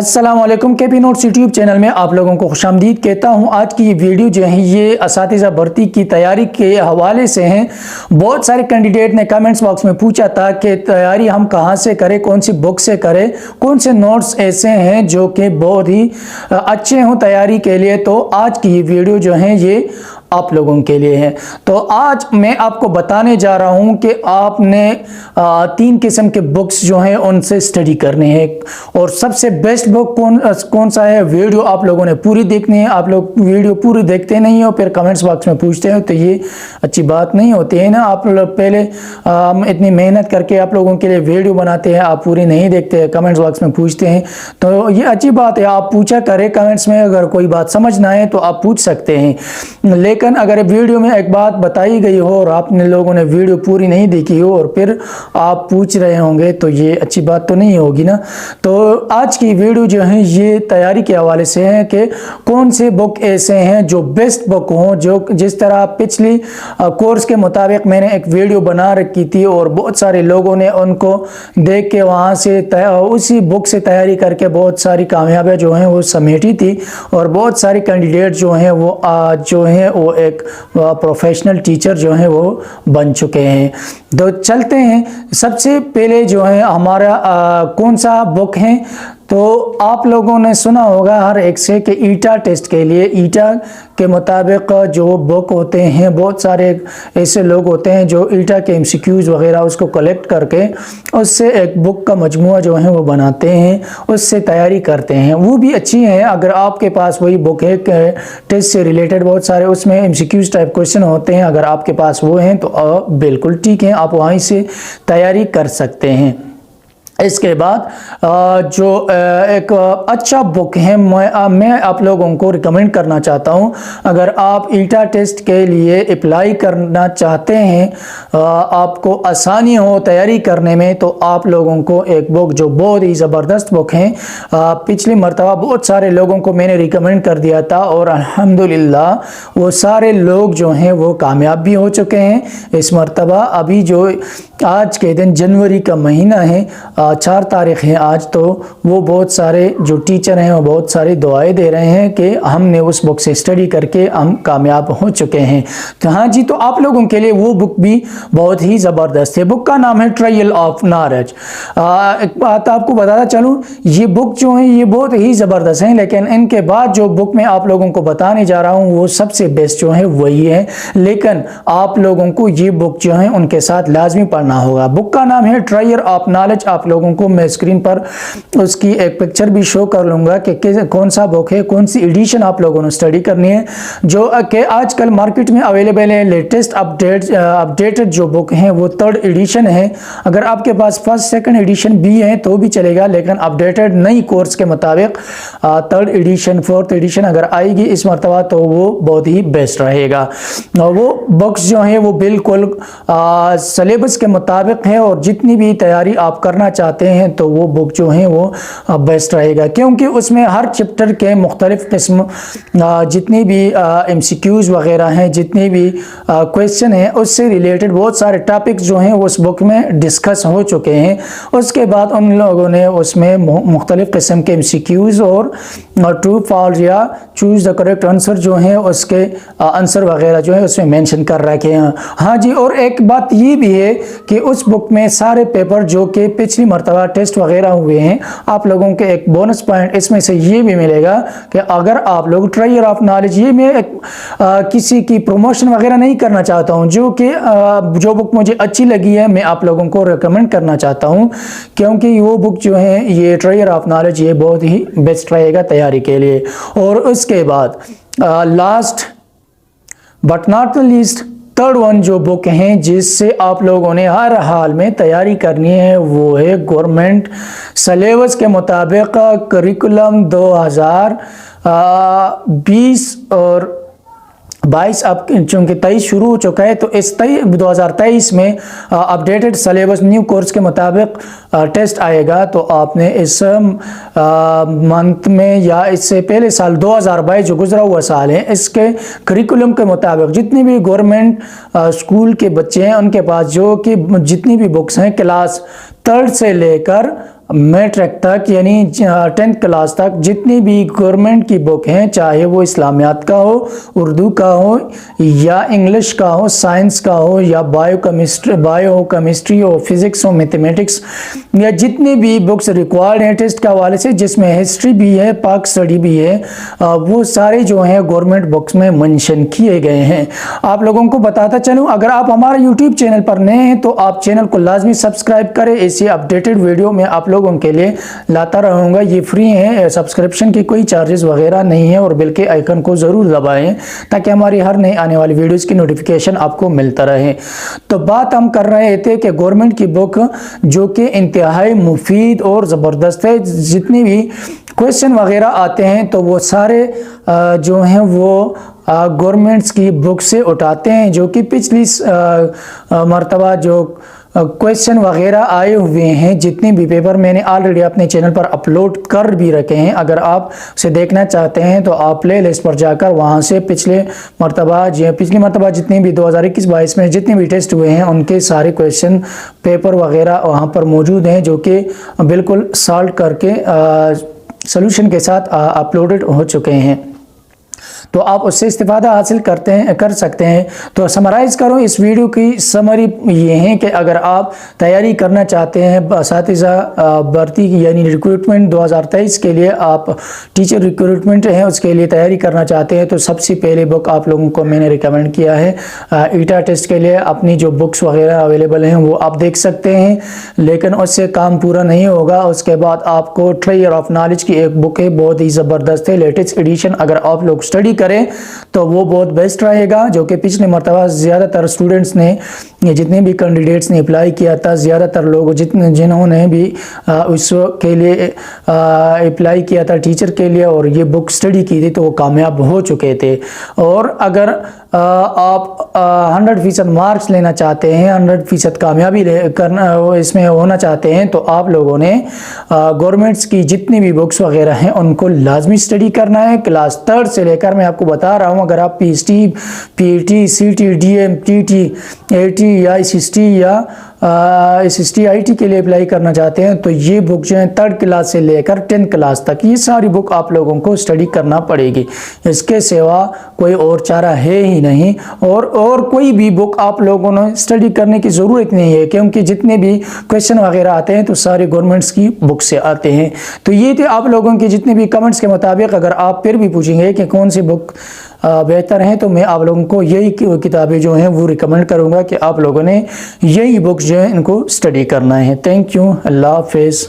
अस्सलामुअलैकुम के P notes YouTube channel में आप लोगों को खुशामदीद कहता हूं। आज की ये वीडियो जो है ये असातिज़ा भर्ती की तैयारी के हवाले से हैं। बहुत सारे कैंडिडेट ने कमेंट्स बॉक्स में पूछा था कि तैयारी हम कहां से करें, कौन सी बुक से करें, कौन से नोट्स ऐसे हैं जो कि बहुत ही अच्छे हों तैयारी के लिए। तो आज की ये वीडियो जो है ये आप लोगों के लिए है। तो आज मैं आपको बताने जा रहा हूं कि आपने 3 किस्म के बुक्स जो हैं उनसे स्टडी करने हैं और सबसे बेस्ट बुक कौन सा है। वीडियो आप लोगों ने पूरी देखनी है। आप लोग वीडियो पूरी देखते नहीं हो फिर कमेंट्स बॉक्स में पूछते हो तो ये अच्छी बात नहीं होती है ना। आप लोग पहले इतनी मेहनत करके आप लोगों के लिए वीडियो बनाते हैं, आप पूरी नहीं देखते, कमेंट्स बॉक्स में पूछते हैं तो ये अच्छी बात है। आप पूछा करें कमेंट्स में, अगर कोई बात समझ ना आए तो आप पूछ सकते हैं। लेकिन अगर वीडियो में एक बात बताई गई हो और आपने लोगों ने वीडियो पूरी नहीं देखी हो और फिर आप पूछ रहे होंगे तो ये अच्छी बात तो नहीं होगी ना। तो आज की वीडियो जो है ये तैयारी के हवाले से है कि कौन से बुक ऐसे हैं जो बेस्ट बुक हों। जो जिस तरह पिछली कोर्स के मुताबिक मैंने एक वीडियो बना रखी थी और बहुत सारे लोगों ने उनको देख के वहाँ से उसी बुक से तैयारी करके बहुत सारी कामयाबियाँ जो हैं वो समेटी थी और बहुत सारे कैंडिडेट जो हैं वो आज जो हैं वो एक प्रोफेशनल टीचर जो है वो बन चुके हैं। तो चलते हैं, सबसे पहले जो है हमारा कौन सा बुक है। तो आप लोगों ने सुना होगा हर एक से कि ईटा टेस्ट के लिए ईटा के मुताबिक जो बुक होते हैं, बहुत सारे ऐसे लोग होते हैं जो ईटा के एमसीक्यूज वगैरह उसको कलेक्ट करके उससे एक बुक का मजमुआ जो है वो बनाते हैं, उससे तैयारी करते हैं। वो भी अच्छी है। अगर आपके पास वही बुक है टेस्ट से रिलेटेड बहुत सारे उसमें एमसीक्यूज टाइप क्वेश्चन होते हैं, अगर आपके पास वो हैं तो बिल्कुल ठीक है, आप वहीं से तैयारी कर सकते हैं। इसके बाद जो एक अच्छा बुक है मैं आप लोगों को रिकमेंड करना चाहता हूं। अगर आप ईटा टेस्ट के लिए अप्लाई करना चाहते हैं, आपको आसानी हो तैयारी करने में, तो आप लोगों को एक बुक जो बहुत ही ज़बरदस्त बुक है, पिछली मरतबा बहुत सारे लोगों को मैंने रिकमेंड कर दिया था और अल्हम्दुलिल्लाह वो सारे लोग जो हैं वो कामयाब भी हो चुके हैं। इस मरतबा अभी जो आज के दिन जनवरी का महीना है, 4 तारीख है आज, तो वो बहुत सारे जो टीचर हैं वो बहुत सारी दुआएं दे रहे हैं कि हमने उस बुक से स्टडी करके हम कामयाब हो चुके हैं। तो हाँ जी, तो आप लोगों के लिए वो बुक भी बहुत ही ज़बरदस्त है। बुक का नाम है ट्रायल ऑफ नॉलेज। एक बात आपको बताता चलूँ, ये बुक जो है ये बहुत ही ज़बरदस्त है, लेकिन इनके बाद जो बुक मैं आप लोगों को बताने जा रहा हूँ वो सबसे बेस्ट जो है वही है। लेकिन आप लोगों को ये बुक जो है उनके साथ लाजमी पढ़ना होगा। बुक का नाम है ट्रायल ऑफ नॉलेज। आप लोगों को मैं स्क्रीन पर उसकी एक पिक्चर भी शो कर लूंगा कि कौन सा बुक है, कौन सी एडिशन आप लोगों ने स्टडी करनी है। जो कि आजकल मार्केट में अवेलेबल है, लेटेस्ट अपडेटेड जो बुक है वो 3rd एडिशन है। अगर आपके पास 1st 2nd एडिशन भी है तो भी चलेगा, लेकिन अपडेटेड नई कोर्स के मुताबिक 3rd एडिशन 4th एडिशन अगर आएगी इस मरतबा तो वो बहुत ही बेस्ट रहेगा। और वो बुक्स जो है वो बिल्कुल सिलेबस के मुताबिक है और जितनी भी तैयारी आप करना चाहते हैं तो वो बुक जो है वो बेस्ट रहेगा, क्योंकि उसमें हर चैप्टर के मुख्तलिफ किस्म जितनी भी एमसीक्यूज वगैरह हैं, जितने भी क्वेश्चन हैं उससे रिलेटेड बहुत सारे टॉपिक्स जो हैं उस बुक में डिस्कस हो चुके हैं। उसके बाद उन लोगों ने उसमें मुख्तलिफ किस्म के एमसीक्यूज और ट्रू फॉल्स या चूज द करेक्ट आंसर जो हैं उसके आंसर वगैरह जो है उसमें मेंशन कर रखे हैं। हाँ जी, और एक बात ये भी है कि उस बुक में सारे पेपर जो कि पिछली मरतबा टेस्ट वगैरह हुए हैं, आप लोगों के एक बोनस पॉइंट इसमें से ये भी मिलेगा कि अगर आप लोग ट्रायल ऑफ नॉलेज, ये मैं किसी की प्रमोशन वगैरह नहीं करना चाहता हूं, जो बुक मुझे अच्छी लगी है मैं आप लोगों को रिकमेंड करना चाहता हूं, क्योंकि वो बुक जो है ये ट्रायल ऑफ नॉलेज ये बहुत ही बेस्ट रहेगा तैयारी के लिए। और उसके बाद last but not the least 3rd one जो बुक हैं जिससे आप लोगों ने हर हाल में तैयारी करनी है वो है गवर्नमेंट सिलेबस के मुताबिक करिकुलम 2020 और 22 अब चूँकि 23 शुरू हो चुका है तो इस 2023 में अपडेटेड सिलेबस न्यू कोर्स के मुताबिक टेस्ट आएगा। तो आपने इस मंथ में या इससे पहले साल 2022 जो गुजरा हुआ साल है इसके करिकुलम के मुताबिक जितनी भी गवर्नमेंट स्कूल के बच्चे हैं उनके पास जो कि जितनी भी बुक्स हैं क्लास 3rd से लेकर میٹرک تک یعنی 10th کلاس تک جتنی بھی گورنمنٹ کی بک ہیں، چاہے وہ اسلامیات کا ہو، اردو کا ہو یا انگلش کا ہو، سائنس کا ہو یا بایو کیمسٹری ہو، فزکس ہو، میتھمیٹکس یا جتنی بھی بکس ریکوائرڈ ہیں ٹیسٹ کے حوالے سے، جس میں ہسٹری بھی ہے، پاک اسٹڈی بھی ہے، وہ سارے جو ہیں گورنمنٹ بکس میں منشن کیے گئے ہیں۔ آپ لوگوں کو بتاتا چلوں، اگر آپ ہمارے یوٹیوب چینل پر نئے ہیں تو آپ چینل کو لازمی سبسکرائب کریں، ایسی اپڈیٹڈ ویڈیو میں آپ لوگوں کے لیے لاتا رہوں گا۔ یہ فری ہے، سبسکرپشن کی کوئی چارجز وغیرہ نہیں ہے، اور بلکہ آئیکن کو ضرور دبائیں تاکہ ہماری ہر نئی آنے والی ویڈیوز کی نوٹیفیکیشن آپ کو ملتا رہے۔ تو بات ہم کر رہے تھے کہ گورنمنٹ کی بک جو کہ انتہائی مفید اور زبردست ہے، جتنی بھی کویسچن وغیرہ آتے ہیں تو وہ سارے جو ہیں وہ گورنمنٹس کی بک سے اٹھاتے ہیں، جو کہ پچھلی مرتبہ جو کویسچن وغیرہ آئے ہوئے ہیں، جتنے بھی پیپر میں نے آلریڈی اپنے چینل پر اپلوڈ کر بھی رکھے ہیں۔ اگر آپ اسے دیکھنا چاہتے ہیں تو آپ پلے لسٹ پر جا کر وہاں سے پچھلی مرتبہ جتنے بھی 2021-22 میں جتنے بھی ٹیسٹ ہوئے ہیں ان کے سارے کویسچن پیپر وغیرہ وہاں پر موجود ہیں، جو کہ بالکل سالو کر کے سلوشن کے ساتھ اپلوڈڈ ہو چکے ہیں، تو آپ اس سے استفادہ حاصل کر سکتے ہیں۔ تو سمرائز کروں، اس ویڈیو کی سمری یہ ہے کہ اگر آپ تیاری کرنا چاہتے ہیں اساتذہ بھرتی کی یعنی ریکروٹمنٹ 2023 کے لیے، آپ ٹیچر ریکروٹمنٹ ہیں اس کے لیے تیاری کرنا چاہتے ہیں، تو سب سے پہلے بک آپ لوگوں کو میں نے ریکمینڈ کیا ہے ایٹا ٹیسٹ کے لیے۔ اپنی جو بکس وغیرہ اویلیبل ہیں وہ آپ دیکھ سکتے ہیں، لیکن اس سے کام پورا نہیں ہوگا۔ اس کے بعد آپ کو ٹریئر آف نالج کی ایک بک ہے، بہت ہی زبردست ہے، لیٹسٹ ایڈیشن۔ اگر آپ لوگ اسٹڈی کریں تو وہ بہت بیسٹ رہے گا، جو کہ پچھلے مرتبہ زیادہ تر اسٹوڈنٹس نے، جتنے بھی کینڈیڈیٹس نے اپلائی کیا تھا، زیادہ تر لوگ جنہوں نے بھی اس کے لیے اپلائی کیا تھا ٹیچر کے لیے اور یہ بک اسٹڈی کی تھی، تو وہ کامیاب ہو چکے تھے۔ اور اگر آپ 100% مارکس لینا چاہتے ہیں، 100% کامیابی کرنا اس میں ہونا چاہتے ہیں، تو آپ لوگوں نے گورنمنٹس کی جتنی بھی بکس وغیرہ ہیں ان کو لازمی اسٹڈی کرنا ہے۔ کلاس 3 سے لے کر میں آپ کو بتا رہا ہوں، اگر آپ P H D, P E T, C T, D M T T, A T یا ایس ایس ٹی یا S S T I T کے لیے اپلائی کرنا چاہتے ہیں، تو یہ بک جو ہے 3rd کلاس سے لے کر 10th کلاس تک یہ ساری بک آپ لوگوں کو اسٹڈی کرنا پڑے گی۔ اس کے سوا کوئی اور چارہ ہے ہی نہیں، اور کوئی بھی بک آپ لوگوں نے اسٹڈی کرنے کی ضرورت نہیں ہے، کیونکہ جتنے بھی کویسچن وغیرہ آتے ہیں تو سارے گورنمنٹس کی بک سے آتے ہیں۔ تو یہ تھے آپ لوگوں کی جتنے بھی کمنٹس کے مطابق۔ اگر آپ پھر بھی پوچھیں گے کہ کون سی بک بہتر ہیں، تو میں آپ لوگوں کو یہی کتابیں جو ہیں وہ ریکمینڈ کروں گا کہ آپ لوگوں نے یہی بکس جو ہیں ان کو اسٹڈی کرنا ہے۔ تھینک یو، اللہ حافظ۔